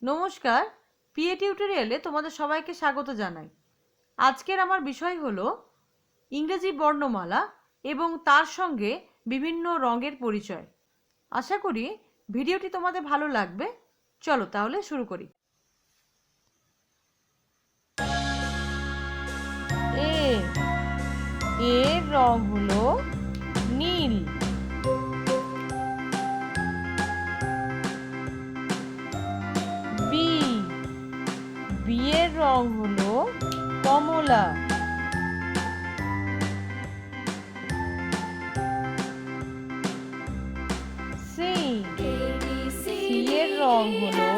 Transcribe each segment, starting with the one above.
নমস্কার, পিএ টিউটোরিয়ালে তোমাদের সবাইকে স্বাগত জানাই। আজকের আমার বিষয় হলো ইংরেজি বর্ণমালা এবং তার সঙ্গে বিভিন্ন রঙের পরিচয়। আশা করি ভিডিওটি তোমাদের ভালো লাগবে। চলো তাহলে শুরু করি। এর রং হলো নীল। বি এর রং হলো কমলা। সি এর রং হলো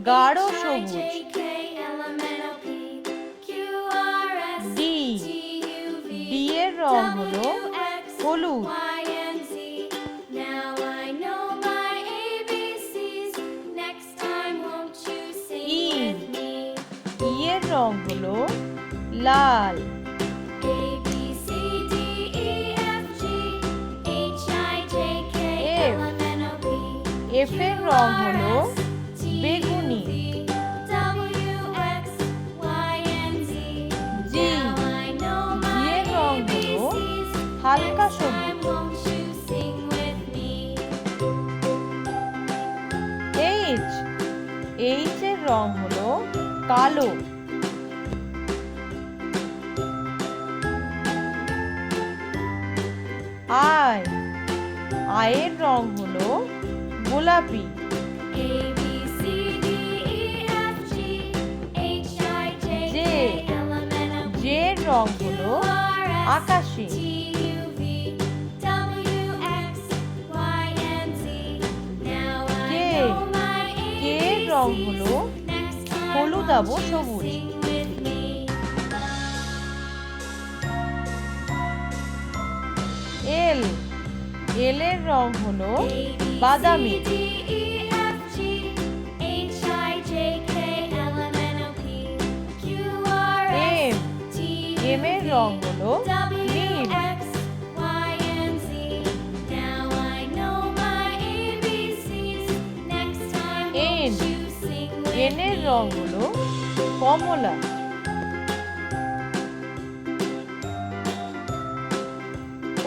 গাঢ় সবুজ। ডি এর রং হলো হলুদ। ই এর রং হলো লাল। এফ এর রং হলো বেগুনি। জি এর রং হলো হালকা সবুজ। এইচ এর রং হলো কালো। আই এর রং হলো গোলাপি। জে এর রং হলো আকাশী। কে এর রং হলো হলুদাভ সবুজ। এল এর রং হলো বাদামি। এম এর রং হলো নীল। এন এর রং হলো কমলা।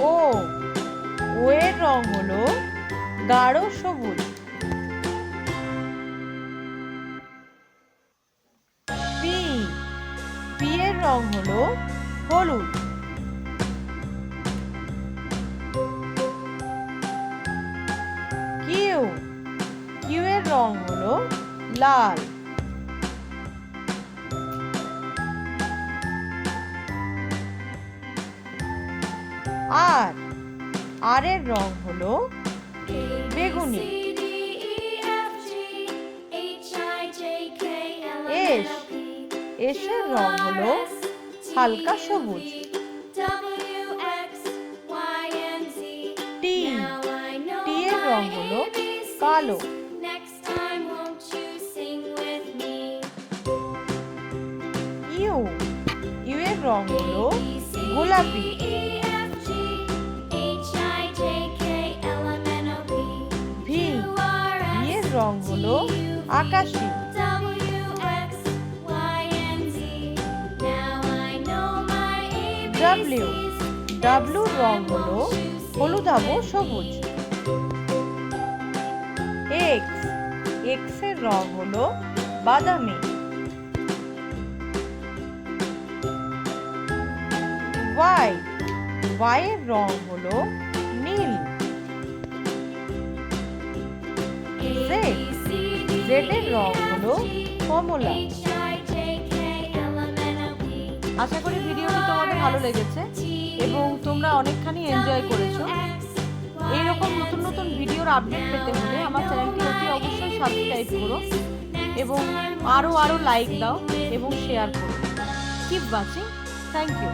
ও এর রং হলো গাঢ় সবুজ। পি এর রং হলো হলুদ। কিউ এর রং হলো লাল। আর এর রং হলো বেগুনি। এস এর রং হলো হালকা সবুজ। টি এর রং হলো কালো। ইউ এর রং হলো গোলাপি। ভি এর রং হলো আকাশী। ডাব্লিউ রং হলো হলুদাভ সবুজ। এক্স এর রং হলো বাদামি। ওয়াই এর রং হলো নীল। জেড এর রং হলো কমলা। আশা করি ভিডিওটি তোমাদের ভালো লেগেছে এবং তোমরা অনেকখানি এনজয় করেছো। এইরকম নতুন নতুন ভিডিওর আপডেট পেতে হলে আমার চ্যানেলটি অতি অবশ্যই সাবস্ক্রাইব করো এবং আরো লাইক দাও এবং শেয়ার করো। Keep watching. Thank you.